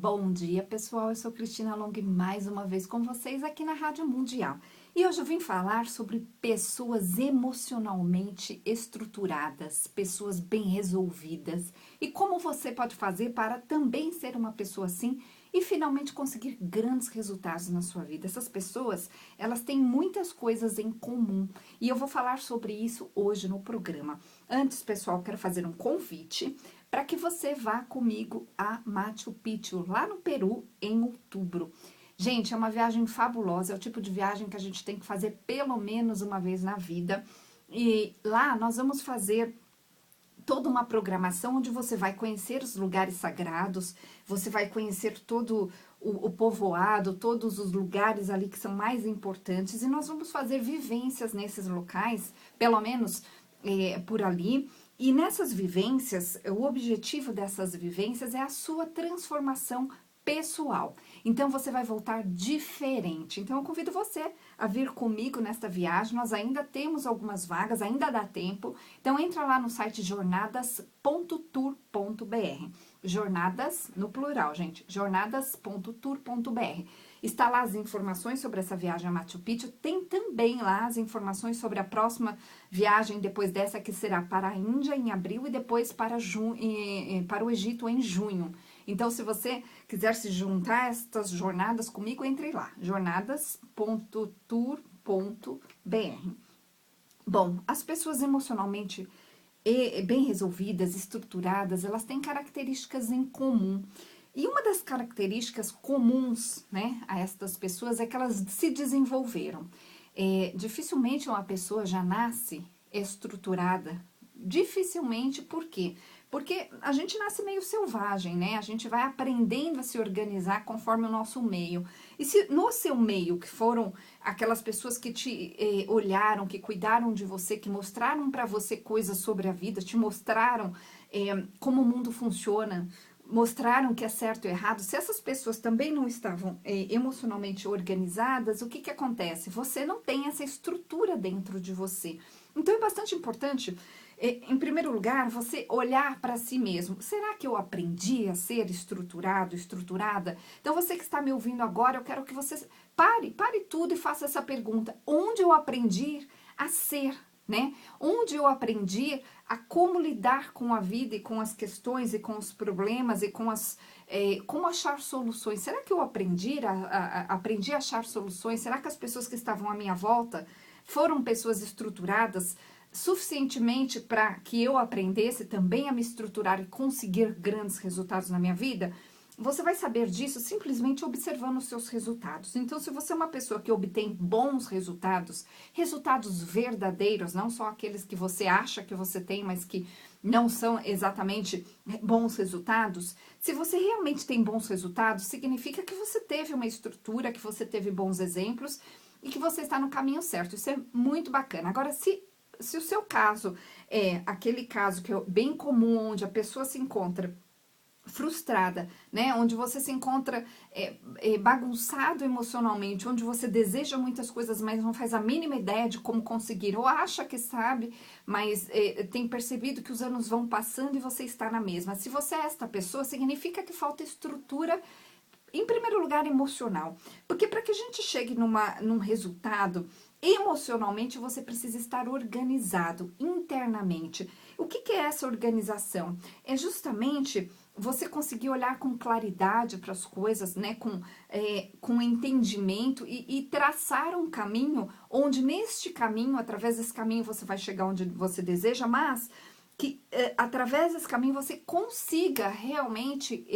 Bom dia, pessoal. Eu sou Cristina Long, mais uma vez com vocês aqui na Rádio Mundial. E hoje eu vim falar sobre pessoas emocionalmente estruturadas, pessoas bem resolvidas e como você pode fazer para também ser uma pessoa assim e finalmente conseguir grandes resultados na sua vida. Essas pessoas, elas têm muitas coisas em comum e eu vou falar sobre isso hoje no programa. Antes, pessoal, quero fazer um convite para que você vá comigo a Machu Picchu, lá no Peru, em outubro. Gente, é uma viagem fabulosa, é o tipo de viagem que a gente tem que fazer pelo menos uma vez na vida. E lá nós vamos fazer toda uma programação onde você vai conhecer os lugares sagrados, você vai conhecer todo o povoado, todos os lugares ali que são mais importantes, e nós vamos fazer vivências nesses locais, pelo menos por ali. E nessas vivências, o objetivo dessas vivências é a sua transformação pessoal. Então você vai voltar diferente. Então eu convido você a vir comigo nesta viagem. Nós ainda temos algumas vagas, ainda dá tempo. Então entra lá no site jornadas.tour.br. Jornadas no plural, gente. jornadas.tour.br. Está lá as informações sobre essa viagem a Machu Picchu. Tem também lá as informações sobre a próxima viagem depois dessa, que será para a Índia em abril e depois para o Egito em junho. Então, se você quiser se juntar a estas jornadas comigo, entre lá, jornadas.tour.br. Bom, as pessoas emocionalmente bem resolvidas, estruturadas, elas têm características em comum. E uma das características comuns, né, a estas pessoas é que elas se desenvolveram. Dificilmente uma pessoa já nasce estruturada. Dificilmente, por quê? Porque a gente nasce meio selvagem, né? A gente vai aprendendo a se organizar conforme o nosso meio. E se no seu meio, que foram aquelas pessoas que te olharam, que cuidaram de você, que mostraram para você coisas sobre a vida, te mostraram como o mundo funciona, mostraram que é certo e errado, se essas pessoas também não estavam emocionalmente organizadas, o que que acontece? Você não tem essa estrutura dentro de você. Então é bastante importante, em primeiro lugar, você olhar para si mesmo. Será que eu aprendi a ser estruturado, estruturada? Então você que está me ouvindo agora, eu quero que você pare tudo e faça essa pergunta. Onde eu aprendi a ser? Né? Onde eu aprendi a como lidar com a vida e com as questões e com os problemas e com como achar soluções. Será que eu aprendi aprendi a achar soluções? Será que as pessoas que estavam à minha volta foram pessoas estruturadas suficientemente para que eu aprendesse também a me estruturar e conseguir grandes resultados na minha vida? Você vai saber disso simplesmente observando os seus resultados. Então, se você é uma pessoa que obtém bons resultados, resultados verdadeiros, não só aqueles que você acha que você tem, mas que não são exatamente bons resultados, se você realmente tem bons resultados, significa que você teve uma estrutura, que você teve bons exemplos e que você está no caminho certo. Isso é muito bacana. Agora, se o seu caso é aquele caso que é bem comum, onde a pessoa se encontra frustrada, né? Onde você se encontra bagunçado emocionalmente, onde você deseja muitas coisas, mas não faz a mínima ideia de como conseguir, ou acha que sabe, mas tem percebido que os anos vão passando e você está na mesma. Se você é esta pessoa, significa que falta estrutura, em primeiro lugar, emocional. Porque para que a gente chegue num resultado, emocionalmente você precisa estar organizado internamente. O que é essa organização? É justamente você conseguir olhar com claridade para as coisas, né, com entendimento e traçar um caminho onde neste caminho, através desse caminho você vai chegar onde você deseja, mas que através desse caminho você consiga realmente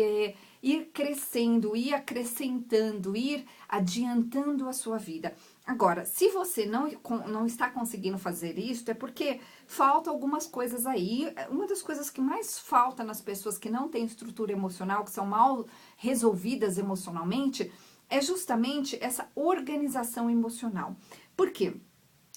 ir crescendo, ir acrescentando, ir adiantando a sua vida. Agora, se você não está conseguindo fazer isso, é porque falta algumas coisas aí. Uma das coisas que mais falta nas pessoas que não têm estrutura emocional, que são mal resolvidas emocionalmente, é justamente essa organização emocional. Por quê?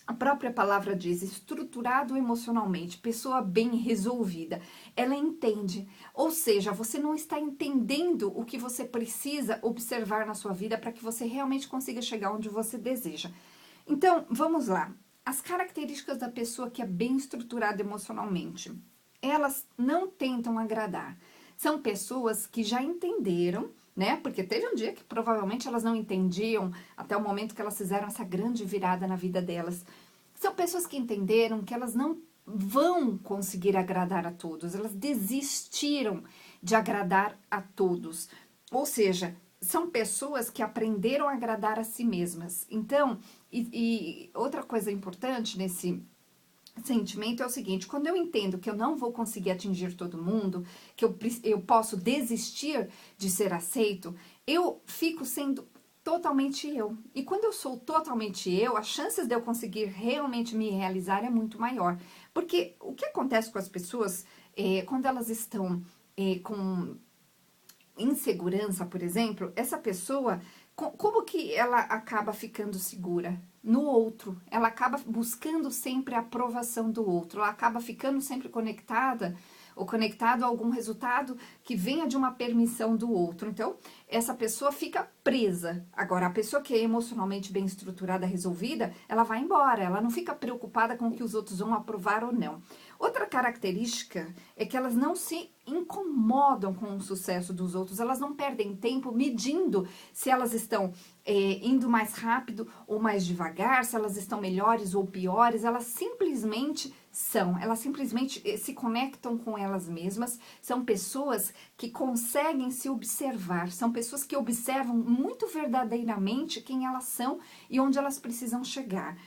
A própria palavra diz estruturado emocionalmente, pessoa bem resolvida. Ela entende, ou seja, você não está entendendo o que você precisa observar na sua vida para que você realmente consiga chegar onde você deseja. Então, vamos lá. As características da pessoa que é bem estruturada emocionalmente. Elas não tentam agradar. São pessoas que já entenderam né? Porque teve um dia que provavelmente elas não entendiam até o momento que elas fizeram essa grande virada na vida delas. São pessoas que entenderam que elas não vão conseguir agradar a todos, elas desistiram de agradar a todos. Ou seja, são pessoas que aprenderam a agradar a si mesmas. Então, e outra coisa importante nesse sentimento é o seguinte: quando eu entendo que eu não vou conseguir atingir todo mundo, que eu posso desistir de ser aceito, eu fico sendo totalmente eu. E quando eu sou totalmente eu, as chances de eu conseguir realmente me realizar é muito maior. Porque o que acontece com as pessoas quando elas estão com insegurança, por exemplo, essa pessoa, como que ela acaba ficando segura? No outro. Ela acaba buscando sempre a aprovação do outro. Ela acaba ficando sempre conectada ou conectado a algum resultado que venha de uma permissão do outro. Então, essa pessoa fica presa. Agora, a pessoa que é emocionalmente bem estruturada, resolvida, ela vai embora. Ela não fica preocupada com o que os outros vão aprovar ou não. Outra característica é que elas não se incomodam com o sucesso dos outros, elas não perdem tempo medindo se elas estão indo mais rápido ou mais devagar, se elas estão melhores ou piores, elas simplesmente se conectam com elas mesmas, são pessoas que conseguem se observar, são pessoas que observam muito verdadeiramente quem elas são e onde elas precisam chegar.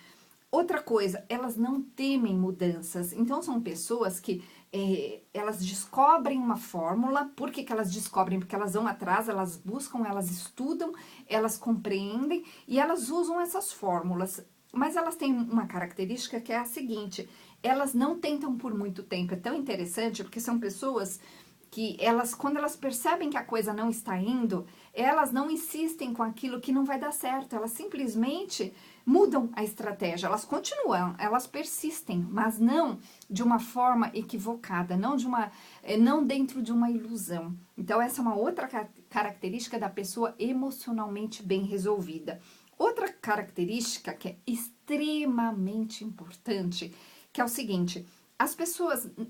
Outra coisa, elas não temem mudanças. Então, são pessoas que elas descobrem uma fórmula. Por que elas descobrem? Porque elas vão atrás, elas buscam, elas estudam, elas compreendem e elas usam essas fórmulas. Mas elas têm uma característica que é a seguinte: elas não tentam por muito tempo. É tão interessante porque são pessoas que quando elas percebem que a coisa não está indo, elas não insistem com aquilo que não vai dar certo, elas simplesmente mudam a estratégia, elas continuam, elas persistem, mas não de uma forma equivocada, não dentro de uma ilusão. Então, essa é uma outra característica da pessoa emocionalmente bem resolvida. Outra característica que é extremamente importante, que é o seguinte: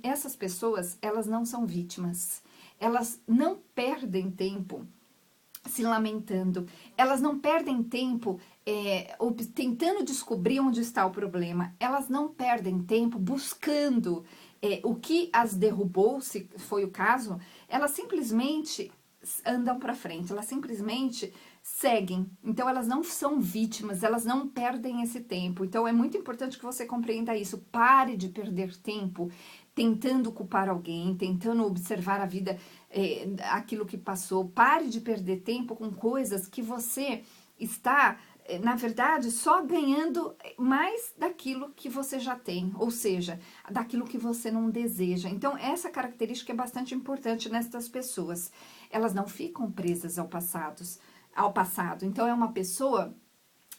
essas pessoas, elas não são vítimas. Elas não perdem tempo se lamentando. Elas não perdem tempo tentando descobrir onde está o problema. Elas não perdem tempo buscando o que as derrubou, se foi o caso. Elas simplesmente andam para frente. Elas simplesmente seguem. Então, elas não são vítimas, elas não perdem esse tempo. Então, é muito importante que você compreenda isso. Pare de perder tempo tentando culpar alguém, tentando observar a vida, aquilo que passou. Pare de perder tempo com coisas que você está, na verdade, só ganhando mais daquilo que você já tem, ou seja, daquilo que você não deseja. Então, essa característica é bastante importante nestas pessoas. Elas não ficam presas ao passado. Então, é a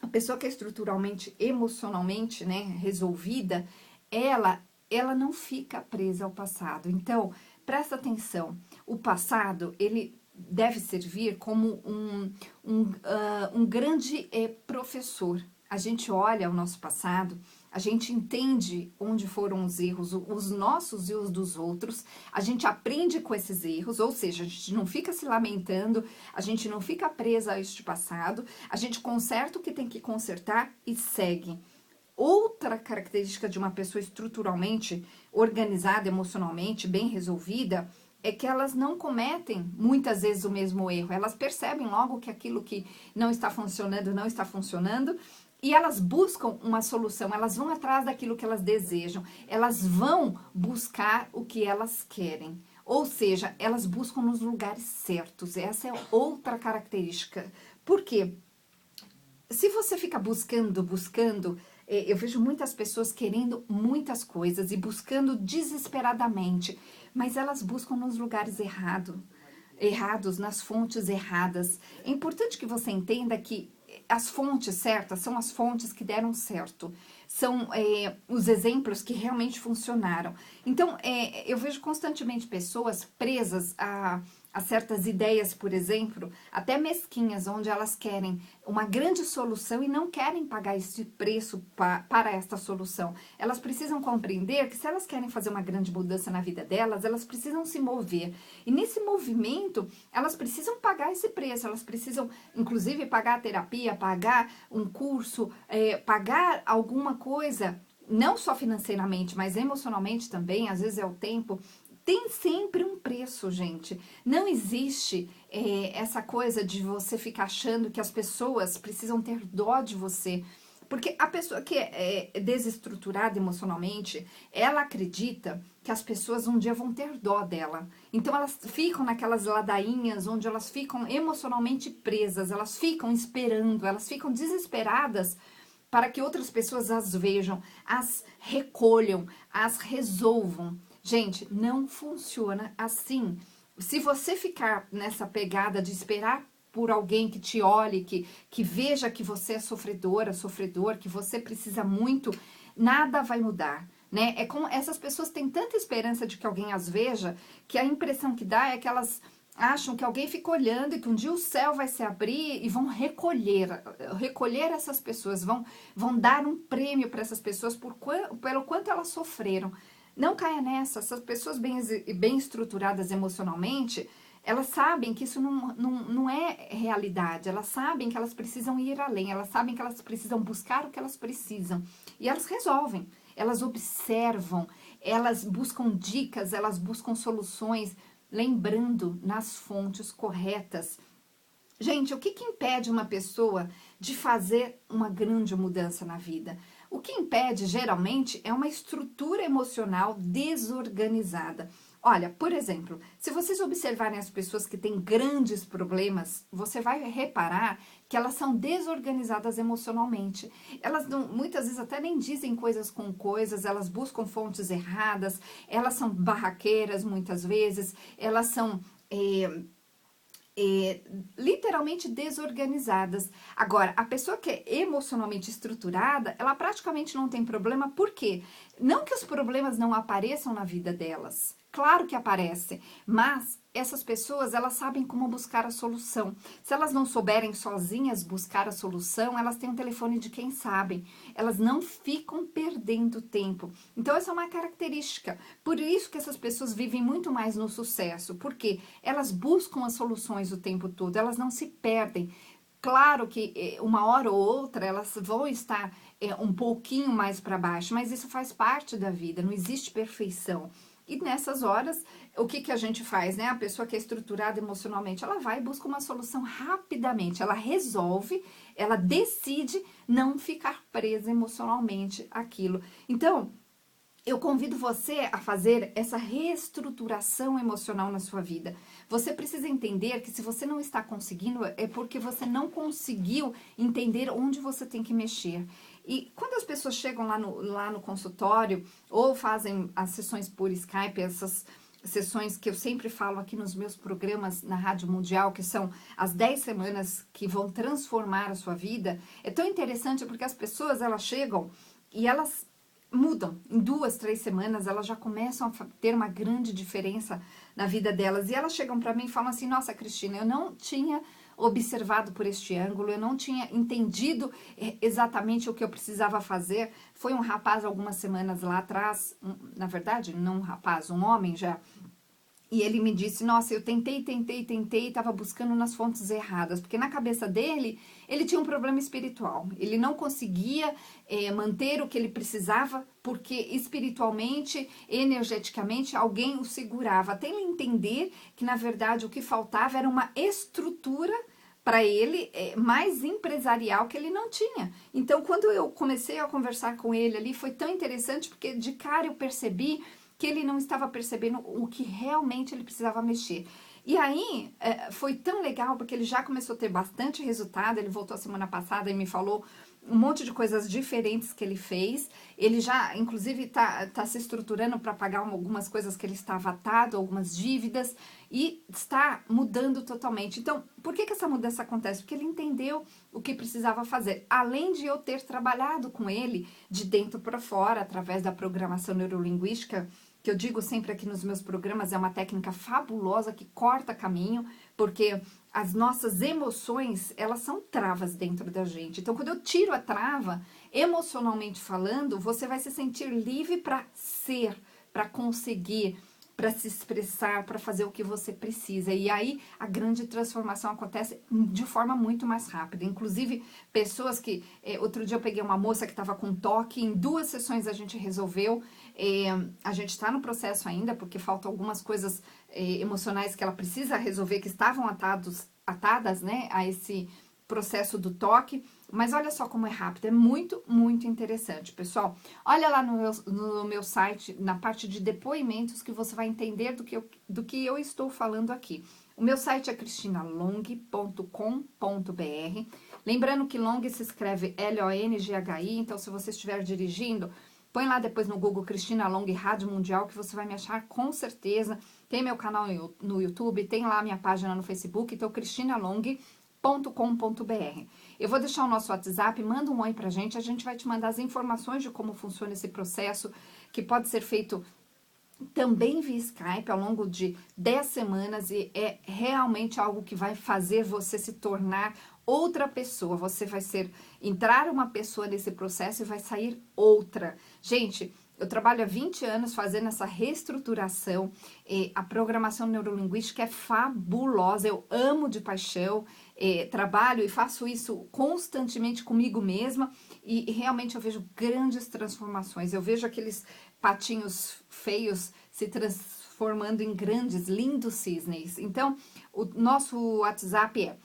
pessoa que é estruturalmente, emocionalmente, né, resolvida, ela não fica presa ao passado. Então, presta atenção, o passado, ele deve servir como um grande professor. A gente olha o nosso passado, a gente entende onde foram os erros, os nossos e os dos outros, a gente aprende com esses erros, ou seja, a gente não fica se lamentando, a gente não fica presa a este passado, a gente conserta o que tem que consertar e segue. Outra característica de uma pessoa estruturalmente organizada, emocionalmente, bem resolvida, é que elas não cometem muitas vezes o mesmo erro. Elas percebem logo que aquilo que não está funcionando, e elas buscam uma solução, elas vão atrás daquilo que elas desejam, elas vão buscar o que elas querem. Ou seja, elas buscam nos lugares certos. Essa é outra característica. Por quê? Se você fica buscando, eu vejo muitas pessoas querendo muitas coisas e buscando desesperadamente, mas elas buscam nos lugares errados, nas fontes erradas. É importante que você entenda que as fontes certas são as fontes que deram certo, são os exemplos que realmente funcionaram. Então, eu vejo constantemente pessoas presas a a certas ideias, por exemplo, até mesquinhas, onde elas querem uma grande solução e não querem pagar esse preço para esta solução. Elas precisam compreender que se elas querem fazer uma grande mudança na vida delas, elas precisam se mover. E nesse movimento, elas precisam pagar esse preço, elas precisam, inclusive, pagar a terapia, pagar um curso, pagar alguma coisa, não só financeiramente, mas emocionalmente também, às vezes é o tempo. Tem sempre um preço, gente. Não existe essa coisa de você ficar achando que as pessoas precisam ter dó de você. Porque a pessoa que é desestruturada emocionalmente, ela acredita que as pessoas um dia vão ter dó dela. Então elas ficam naquelas ladainhas onde elas ficam emocionalmente presas, elas ficam esperando, elas ficam desesperadas para que outras pessoas as vejam, as recolham, as resolvam. Gente, não funciona assim. Se você ficar nessa pegada de esperar por alguém que te olhe, que veja que você é sofredora, sofredor, que você precisa muito, nada vai mudar, né? É como essas pessoas têm tanta esperança de que alguém as veja, que a impressão que dá é que elas acham que alguém fica olhando e que um dia o céu vai se abrir e vão recolher essas pessoas, vão dar um prêmio para essas pessoas pelo quanto elas sofreram. Não caia nessa, essas pessoas bem estruturadas emocionalmente, elas sabem que isso não é realidade, elas sabem que elas precisam ir além, elas sabem que elas precisam buscar o que elas precisam. E elas resolvem, elas observam, elas buscam dicas, elas buscam soluções, lembrando nas fontes corretas. Gente, o que impede uma pessoa de fazer uma grande mudança na vida? O que impede, geralmente, é uma estrutura emocional desorganizada. Olha, por exemplo, se vocês observarem as pessoas que têm grandes problemas, você vai reparar que elas são desorganizadas emocionalmente. Elas muitas vezes até nem dizem coisas com coisas, elas buscam fontes erradas, elas são barraqueiras muitas vezes, elas são literalmente desorganizadas. Agora, a pessoa que é emocionalmente estruturada, ela praticamente não tem problema, por quê? Não que os problemas não apareçam na vida delas, claro que aparecem, mas essas pessoas, elas sabem como buscar a solução. Se elas não souberem sozinhas buscar a solução, elas têm um telefone de quem sabe. Elas não ficam perdendo tempo. Então, essa é uma característica. Por isso que essas pessoas vivem muito mais no sucesso, porque elas buscam as soluções o tempo todo, elas não se perdem. Claro que uma hora ou outra elas vão estar um pouquinho mais para baixo, mas isso faz parte da vida, não existe perfeição. E nessas horas, o que a gente faz, né? A pessoa que é estruturada emocionalmente, ela vai e busca uma solução rapidamente, ela resolve, ela decide não ficar presa emocionalmente àquilo. Então, eu convido você a fazer essa reestruturação emocional na sua vida. Você precisa entender que se você não está conseguindo, é porque você não conseguiu entender onde você tem que mexer. E quando as pessoas chegam lá no consultório ou fazem as sessões por Skype, essas sessões que eu sempre falo aqui nos meus programas na Rádio Mundial, que são as 10 semanas que vão transformar a sua vida, é tão interessante porque as pessoas, elas chegam e elas mudam. Em 2, 3 semanas, elas já começam a ter uma grande diferença na vida delas. E elas chegam para mim e falam assim, nossa, Cristina, eu não tinha observado por este ângulo, eu não tinha entendido exatamente o que eu precisava fazer. Foi um rapaz algumas semanas lá atrás, na verdade, não um rapaz, um homem já, e ele me disse, nossa, eu tentei, estava buscando nas fontes erradas, porque na cabeça dele, ele tinha um problema espiritual, ele não conseguia manter o que ele precisava, porque espiritualmente, energeticamente, alguém o segurava, até ele entender que, na verdade, o que faltava era uma estrutura para ele, mais empresarial, que ele não tinha. Então, quando eu comecei a conversar com ele ali, foi tão interessante, porque de cara eu percebi que ele não estava percebendo o que realmente ele precisava mexer. E aí, foi tão legal, porque ele já começou a ter bastante resultado, ele voltou a semana passada e me falou um monte de coisas diferentes que ele fez, ele já, inclusive, tá se estruturando para pagar algumas coisas que ele estava atado, algumas dívidas, e está mudando totalmente. Então, por que essa mudança acontece? Porque ele entendeu o que precisava fazer, além de eu ter trabalhado com ele de dentro para fora, através da programação neurolinguística, que que eu digo sempre aqui nos meus programas, é uma técnica fabulosa que corta caminho, porque as nossas emoções, elas são travas dentro da gente. Então, quando eu tiro a trava, emocionalmente falando, você vai se sentir livre para ser, para conseguir, para se expressar, para fazer o que você precisa. E aí a grande transformação acontece de forma muito mais rápida. Inclusive, pessoas que... outro dia eu peguei uma moça que estava com toque, em 2 sessões a gente resolveu. A gente está no processo ainda, porque faltam algumas coisas emocionais que ela precisa resolver, que estavam atadas, né, a esse processo do toque. Mas olha só como é rápido, é muito, muito interessante, pessoal. Olha lá no meu site, na parte de depoimentos, que você vai entender do que eu estou falando aqui. O meu site é cristinalong.com.br. Lembrando que Long se escreve L-O-N-G-H-I, então se você estiver dirigindo, põe lá depois no Google Cristina Long Rádio Mundial, que você vai me achar com certeza. Tem meu canal no YouTube, tem lá a minha página no Facebook, então cristinalong.com.br. Eu vou deixar o nosso WhatsApp, manda um oi pra gente, a gente vai te mandar as informações de como funciona esse processo, que pode ser feito também via Skype ao longo de 10 semanas e é realmente algo que vai fazer você se tornar outra pessoa. Você vai entrar uma pessoa nesse processo e vai sair outra. Gente, eu trabalho há 20 anos fazendo essa reestruturação, a programação neurolinguística é fabulosa, eu amo de paixão, trabalho e faço isso constantemente comigo mesma e realmente eu vejo grandes transformações, eu vejo aqueles patinhos feios se transformando em grandes, lindos cisnes. Então, o nosso WhatsApp é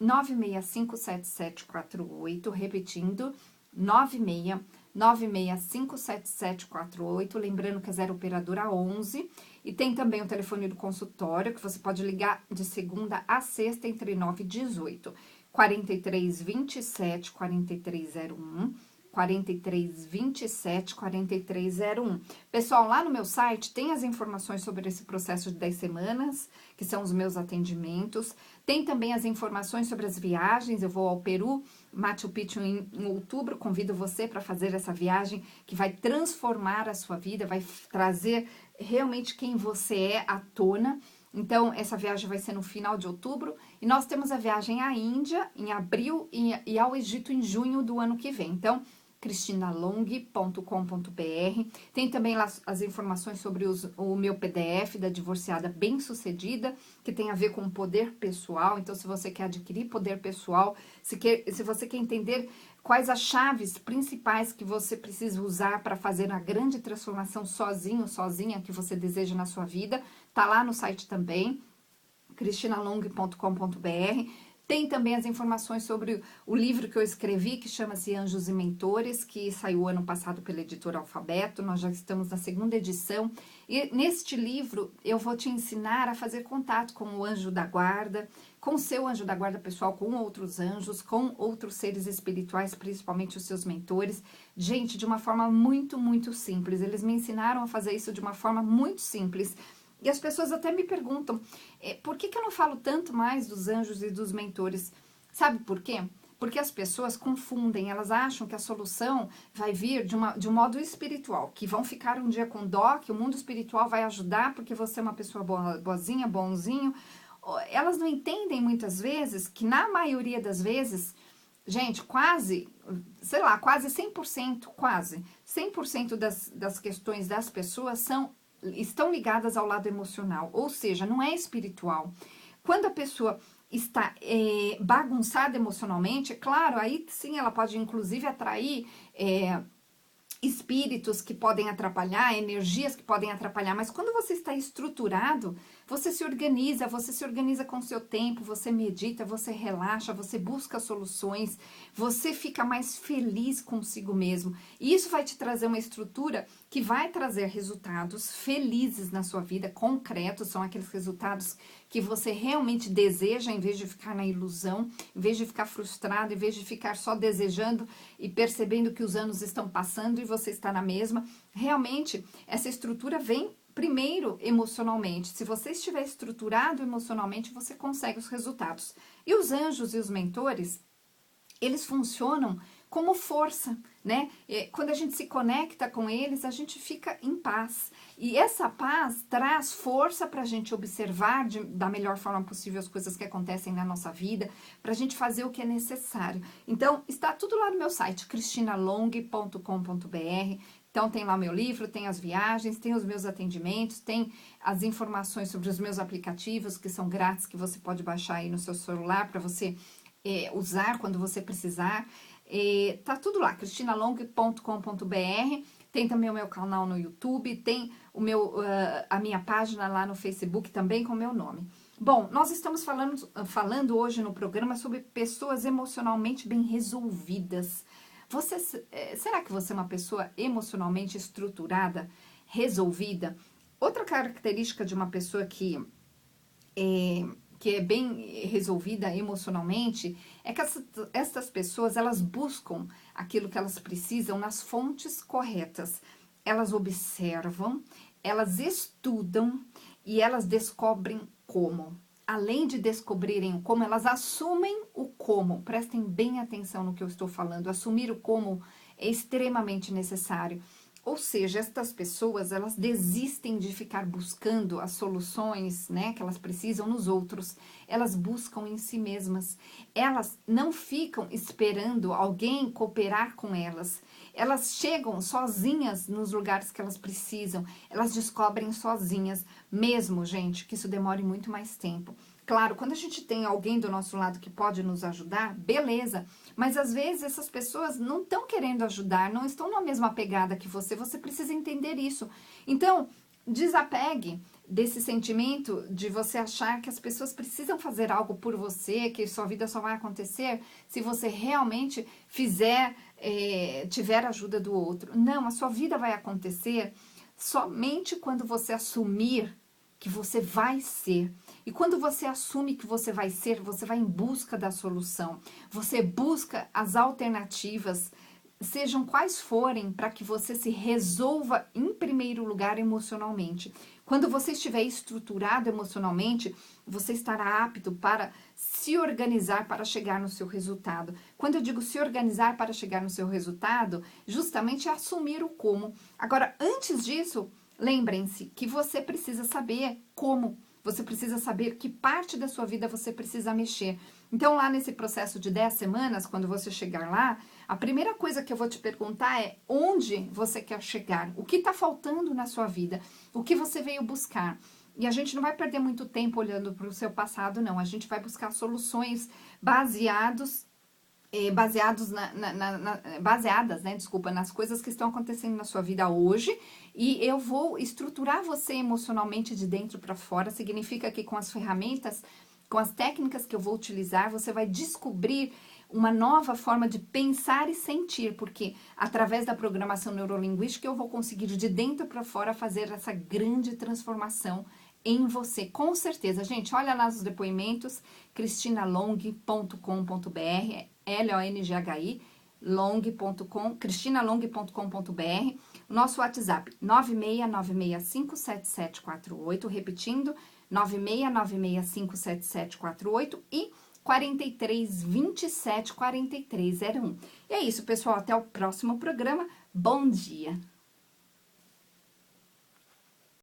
969657748, repetindo, 969657748, lembrando que é 0 operadora 11, e tem também o telefone do consultório, que você pode ligar de segunda a sexta, entre 9 e 18, 4327 4301, 4327 4301. Pessoal, lá no meu site tem as informações sobre esse processo de 10 semanas, que são os meus atendimentos. Tem também as informações sobre as viagens. Eu vou ao Peru, Machu Picchu em outubro. Convido você para fazer essa viagem que vai transformar a sua vida, vai trazer realmente quem você é à tona. Então, essa viagem vai ser no final de outubro. E nós temos a viagem à Índia em abril e ao Egito em junho do ano que vem. Então, cristinalong.com.br. Tem também lá as informações sobre o meu PDF da Divorciada Bem-Sucedida, que tem a ver com poder pessoal. Então, se você quer adquirir poder pessoal, se você quer entender quais as chaves principais que você precisa usar para fazer a grande transformação sozinho, sozinha que você deseja na sua vida, tá lá no site também, cristinalong.com.br. Tem também as informações sobre o livro que eu escrevi, que chama-se Anjos e Mentores, que saiu ano passado pela editora Alfabeto. Nós já estamos na 2ª edição. E neste livro eu vou te ensinar a fazer contato com o anjo da guarda, com o seu anjo da guarda pessoal, com outros anjos, com outros seres espirituais, principalmente os seus mentores. Gente, de uma forma muito, muito simples. Eles me ensinaram a fazer isso de uma forma muito simples. E as pessoas até me perguntam, por que eu não falo tanto mais dos anjos e dos mentores? Sabe por quê? Porque as pessoas confundem, elas acham que a solução vai vir de um modo espiritual, que vão ficar um dia com dó, que o mundo espiritual vai ajudar porque você é uma pessoa boazinha, bonzinho. Elas não entendem muitas vezes que na maioria das vezes, gente, quase 100%, quase 100% das questões das pessoas estão ligadas ao lado emocional, ou seja, não é espiritual. Quando a pessoa está bagunçada emocionalmente, é claro, aí sim ela pode inclusive atrair espíritos que podem atrapalhar, energias que podem atrapalhar, mas quando você está estruturado, você se organiza com o seu tempo, você medita, você relaxa, você busca soluções, você fica mais feliz consigo mesmo. E isso vai te trazer uma estrutura que vai trazer resultados felizes na sua vida, concretos, são aqueles resultados que você realmente deseja, em vez de ficar na ilusão, em vez de ficar frustrado, em vez de ficar só desejando e percebendo que os anos estão passando e você está na mesma. Realmente, essa estrutura vem primeiro emocionalmente. Se você estiver estruturado emocionalmente, você consegue os resultados. E os anjos e os mentores, eles funcionam como força, né? Quando a gente se conecta com eles, a gente fica em paz. E essa paz traz força para a gente observar da melhor forma possível as coisas que acontecem na nossa vida, para a gente fazer o que é necessário. Então, está tudo lá no meu site, cristinalong.com.br. Então, tem lá meu livro, tem as viagens, tem os meus atendimentos, tem as informações sobre os meus aplicativos, que são grátis, que você pode baixar aí no seu celular para você usar quando você precisar. Tá tudo lá, cristinalong.com.br. Tem também o meu canal no YouTube, tem a minha página lá no Facebook também com o meu nome. Bom, nós estamos falando hoje no programa sobre pessoas emocionalmente bem resolvidas. Será que você é uma pessoa emocionalmente estruturada, resolvida? Outra característica de uma pessoa que é bem resolvida emocionalmente, é que essas pessoas, elas buscam aquilo que elas precisam nas fontes corretas. Elas observam, elas estudam e elas descobrem como. Além de descobrirem o como, elas assumem o como. Prestem bem atenção no que eu estou falando. Assumir o como é extremamente necessário. Ou seja, estas pessoas, elas desistem de ficar buscando as soluções, né, que elas precisam nos outros. Elas buscam em si mesmas. Elas não ficam esperando alguém cooperar com elas. Elas chegam sozinhas nos lugares que elas precisam. Elas descobrem sozinhas, mesmo, gente, que isso demore muito mais tempo. Claro, quando a gente tem alguém do nosso lado que pode nos ajudar, beleza. Mas às vezes essas pessoas não estão querendo ajudar, não estão na mesma pegada que você precisa entender isso. Então, desapegue desse sentimento de você achar que as pessoas precisam fazer algo por você, que sua vida só vai acontecer se você realmente tiver a ajuda do outro. Não, a sua vida vai acontecer somente quando você assumir que você vai ser. E quando você assume que você vai ser, você vai em busca da solução. Você busca as alternativas, sejam quais forem, para que você se resolva em primeiro lugar emocionalmente. Quando você estiver estruturado emocionalmente, você estará apto para se organizar para chegar no seu resultado. Quando eu digo se organizar para chegar no seu resultado, justamente é assumir o como. Agora, antes disso, lembrem-se que você precisa saber como, você precisa saber que parte da sua vida você precisa mexer. Então, lá nesse processo de 10 semanas, quando você chegar lá, a primeira coisa que eu vou te perguntar é onde você quer chegar, o que está faltando na sua vida, o que você veio buscar. E a gente não vai perder muito tempo olhando para o seu passado, não. A gente vai buscar soluções baseadas, né, nas coisas que estão acontecendo na sua vida hoje, e eu vou estruturar você emocionalmente de dentro para fora. Significa que com as ferramentas, com as técnicas que eu vou utilizar, você vai descobrir uma nova forma de pensar e sentir, porque através da programação neurolinguística eu vou conseguir de dentro para fora fazer essa grande transformação em você, com certeza. Gente, olha lá os depoimentos, cristinalong.com.br, LONGHI, long.com, cristinalong.com.br, nosso WhatsApp 969657748, repetindo, 969657748 e 43274301. E é isso, pessoal, até o próximo programa. Bom dia!